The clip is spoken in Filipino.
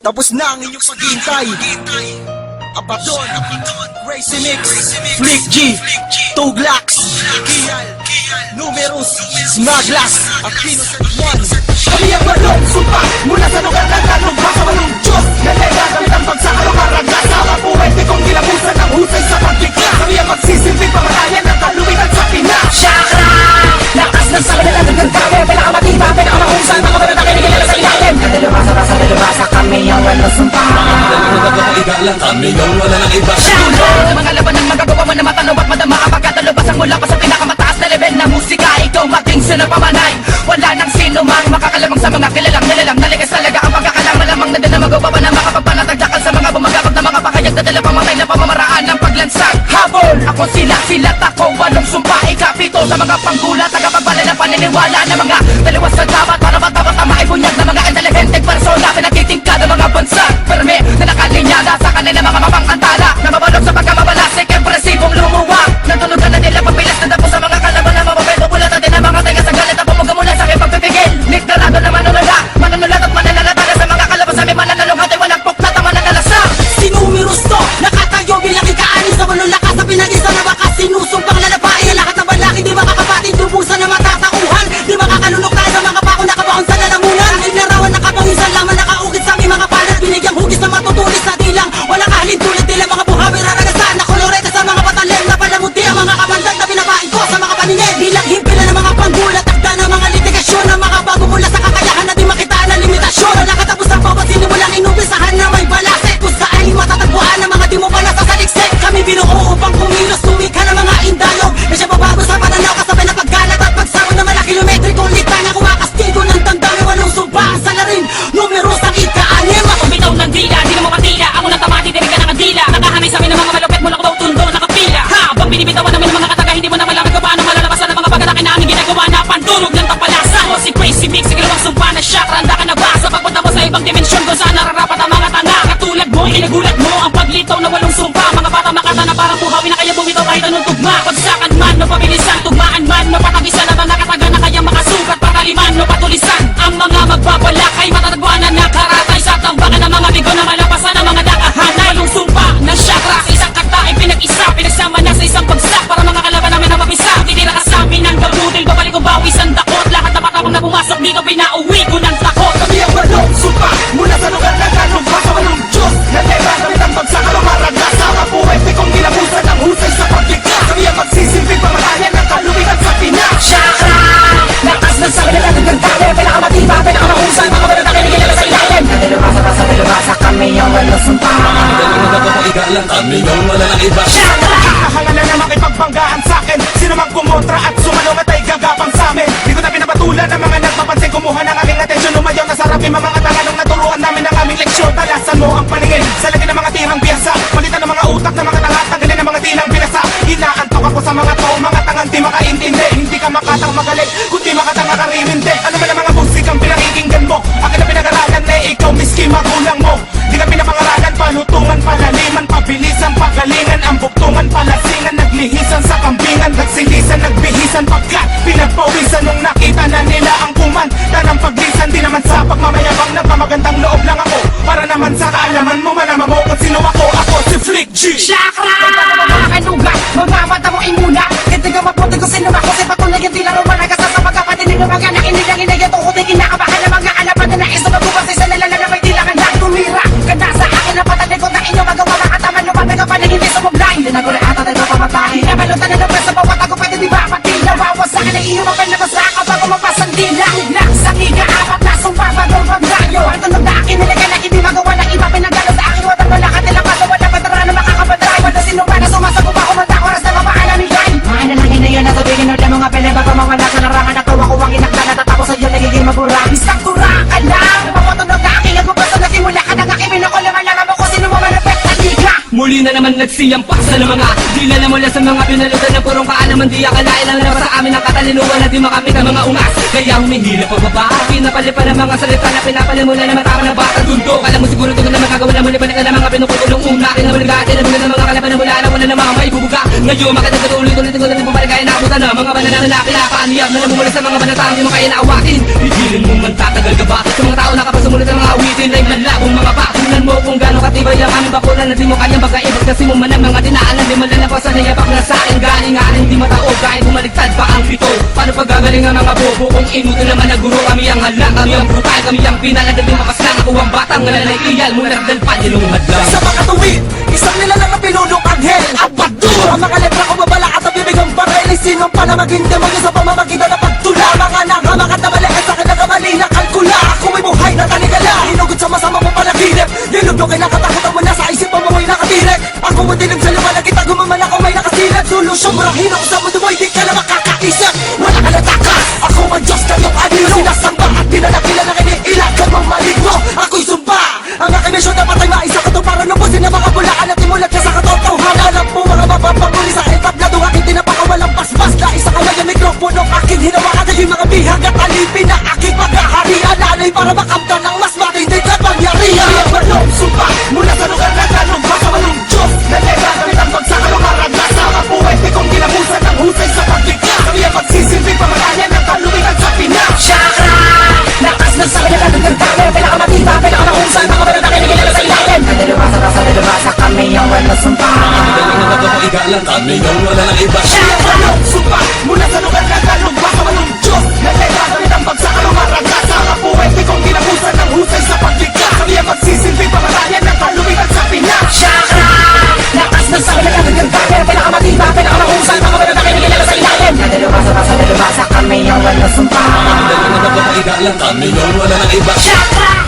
Tapos na ang inyong paghihintay. Abaddon, Crazy Mix, Flick G, Tuglax, Kial, Numerous, Smaglas, Aquino One. Kami ang balong sumpa mula sa lugar ng talumpa sa walong Diyos na nagagamit ang pagsakalong haraga sa mga puwente kong gilabusan ng husay sa pagbigla. Kami ang magsisilbing pamatayan ng kaluwitan sa Pinas. Chakra! Lakas ng sabi na natin ng kami pinakamatiba, pinakamahusay, mga panatake na kilala sa ilalim. Kadalubasa kami ang walong sumpa. Kami yung wala ng iba. Chakra! Sa mga laban ng magagawa mo na matanaw at madama kapag kadalubasang mula pa sa pinakamataas na level na musika. Ikaw maging sinapamanay. Wala nang sino mang makakalamang sa mga kilalang naligas talaga ang pagkakalang malamang na din na magawa pa na makapagpanatagdakal sa mga bumagabag na mga pakayag na dala pamatay na pamamaraan ng paglansang habol. Ako silat ako walong sumpa ikapito sa mga panggulat tagapagbala ng paniniwala na mga dalawas sa dapat para matawat ang maibunyag na mga intelihenteng persona pinagtitingkad ng mga bansa perme na nakalinyada sa kanila mga mapangantala na mabalog sa pagkamabalasik impresibong lumuwag natunugan na nila pagpilas na dapo sa mga kalaban na mababeto bulat natin ang mga tenga sa galit at pumuga mula sa aking pagpipigil niktarado na manunulat at mananalatala sa mga kalaban sa may mananalong hati walang puklat ang mananalasa sinumiros to nakatayo bilang ikaani sa walong lakas sa pinag-isa na baka sinusumpang lalabain na lahat ng balaki di makakapatin tubusan na matatauhan di makakalunok tayo sa mga pako nakabaon sa lalamunan inarawan nakapawisan lamang nakaugit sa aming mga palat binigyang hugis na matutulis na dilang walang kahalin tulad nila mga buhawi raragasan na kolorete sa mga patalem na palamuti ang mga kamandag na pinapain ko sa mga paningin bilang himpila ng mga panggulat takda ng mga litigasyon ng mga bago mula sa kakayahan na di makitaan ng limitasyon wala katapos ang bawat sinimulang inumpisahan na may balasek kung saan matatagpuan ng mga di mo pa nasasaliksik kami binuo upang kumilos tumika ng mga indayog na siya babago sa pananaw kasabay na paggalat at pagsawad ng malaki kilometrikong litanya kumakastigo ng damdami walong sumpa ang salarin numeros ang ika-anim ako bitaw ng dila di na mo matila ako ng tamati dinig ka ng adila nakahamay sa amin ng mga malupit mula ko daw tundo nakapila habang binibitawan namin ng mga kataga hindi mo na malaman kung paano malalabasan ng mga pagkatake na aming ginagawa na pandurog ng tapalasa o si Crazy Mix sa ginawang sumpa na chakra handa ka na ba sa pagpunta mo sa ibang dimensyon kung saan nararapat ang mga tanga katulad mo inagulat mo ang paglitaw na walong sumpa mga bata makata na parang buhawi na kaya bumitaw kahit anong tugma pagsakan man o pabilisan tugmaan man o patagisan na mga kataga na kaya makasukat pataliman o patulisan ang mga magbabalak ay matatagpuan na nakaratay sa tambakan ng mga bigo na malapasan ng mga nakahanay walong sumpa na chakra sa isang kata ay pinag-isa pinagsama na sa isang bagsak para mga kalaban namin na mapisa titira ka sa amin ng gabudil babalik ko bawis ang dakot lahat na matapang na pumasok dito pinauwi ko ng takot kami ang walong sumpa mula sa lugar na kalumpa sa walong Diyos na nagagamit ang pagsakalong haraga sa mga puwente kong gilabusan ng husay sa pagbigla kami ang magsisilbing pamatayan ng kaluwitan sa Pinas Chakra! Lakas ng sabi na natin ng kami pinakamatiba, pinakamahusay mga panatake na kilala sa ilalim kadalubasa kami ang walong sumpa Kami yung wala ng iba. Chakra! Kahangalan na makipagbanggaan sa'kin sino mang kumontra at sumalong at ay gagapang sa'min di ko na pinapatulan ng mga nagpapansin kumuha ng aming atensyon lumayaw na sarapin mga talanong naturuan namin ng aming leksyon talasan mo ang paningin sa lagi ng mga tirang biyasa palitan ng mga utak ng mga tanga tanggalin ng mga tilang binasa inaantok ako sa mga to mga tangang di makaintindi hindi ka makatang magaling kundi makatang makarimindi ano man ang mga musikang pinakikinggan mo akin na pinag-aralan na ikaw miski magulang mo di ka pinapangaralan palutungan palaliman pabilisan pagalingan ang buktungan palasingan naglihisan sa kambingan nagsilisan nagbihisan pagkat pinagpawisan nung nakita na nila ang kuman tanang paglisan di naman sa pagmamayabang nagmamagandang loob lang ako para naman sa kaalaman mo malaman mo kung sino ako si Flick G Chakra! Kanuga, mamamata mo imuna hindi ka maputi kung sino ako si patuloy yung tila naman nagkasa sa pagkapatinig ng mga nakinig ito ko di kinakabahan ng mga alapan na nais na magpupasay sa nalalabay tila ka na tumira ganda sa akin na patanig ko na inyo magawa makataman nyo pati ka panig hindi sumubline hindi na ko na ata tayo papatahin nabalutan na naman sa bawat ako pwede di ba pati nawawas sa akin ay iyo mapalabas na ako bago mapasang dila higla sa higa apat na sumpa bago pagdayo ang tunog na akin nilagay na hindi magawa ng iba pinagalo sa akin watang wala ka nila kaso wala patara na makakabadraй wala sino ba na sumasagot ako manta oras na mapaalam yan mga nalangin na yun natubigin ulit mga pele bago mawala sa larangan at tuwa ko ang inakta na tatapos sa iyo nagiging magura isang tura ka lang napapatunog na aking nagpapasok na simula ka nang aking pinakulaman lang mo kung sino mo malapit na liga Muli na naman nagsiyampak sa mga dila na mula sa mga pinalutan na purong kaalaman di akalain lang na sa amin ang katalinuhan na di makamit ang mga ungas kaya humihila pababa pinapalipan ang mga salita na pinapalimulan na matama ng bata dundo alam mo siguro tugon na magagawa na muli pa na mga pinuputulong una kinabaligaan na mula ng mga kalaban na mula na wala na mga maibubuga ngayon makatagad ulit ko na bumalik ay nakutan na mga banana na pinakaaniyab na namumula sa mga banatang di mo kaya naawatin higilin mo man tatagal ka ba sa mga tao nakapasumulit ng mga awitin na imanlabong mga bata buhay ang aming bakulan na di mo kayang bagaibag. Kasi mo man ang mga dinaanan, di mo lalabasan na yapak na sa akin. Galing nga hindi mataog kahit bumaligtad pa ang pito. Paano pagagaling ang mga bobo kung inuto naman na guro? Kami ang halang, kami ang brutal, kami ang pinalagad ng makaslang. Ako ang batang nalalay-iyal mula dalpan, nilungad lang. Sa mga tuwid, isang nilalang na pinunong anghel Abadur! Ang mga letra ko mabala at ang bibig ang barel Sinong pa na maging demonyo sa pamamagitan ng pagtula Mga nangamak at namalikat sa akin na kamali na kalkula Ako ay buhay na taligala Hinugod sa masama mo panaginip Nilugdok ay nakatakutan mo na sa isip mo mo'y nakatirek Ako mo dilim sa lumalag kita gumaman ako may nakasilad Solusyon marahil ako sa mundo mo hindi ka na makakaisip Wala ka na takas Ako ang Diyos kayong anino Sinasamba at pinanakila na kiniilag ka mang maligno Ako'y sumba Ang aking misyon dapat ay maisakato para lubusin ang mga bulaan at imulat ka sa katotohanan Alam mo mga mapapaguli sa entablado aking tinapakawalang paspas Na isa kaway ang mikropono aking hinawakan Naging mga bihag at alipin na aking paghaharian Nalay para makamtan ng mas matindi na pangyarihan Ang balong sumpa mula sa lugar na talumpa Sa walong Diyos na lega gamit ang pagsakalong maraglas Sa mga buhay di kong kinabusan ng husay sa pagliklas Kami ang magsisilbing pamalayan ng kalumitan sa Pinas Chakra! Lakas ng sabi na kataganda Pero pinakamatita, pinakamahusay Mga wala na kinikilala sa ilalim Nalilabasa kami ang wala sumpa Kami yung wala ng iba. Ang balong sumpa mula sa lugar na talumpa Sa walong Diyos na lega gamit ang pagsakalong maraglas Sa mga buhay di kong kinabusan ng husay sa pagliklas Kami ang magsisilbing pamalayan ng kalumitan sa Pinas Chakra! Lakas ng sabi na kataganda Pero pinakamatita, pinakamahusay Mga wala na kinikilala sa ilalim Nalilabasa kami ang wala sumpa Kami yung wala ng iba. Chakra!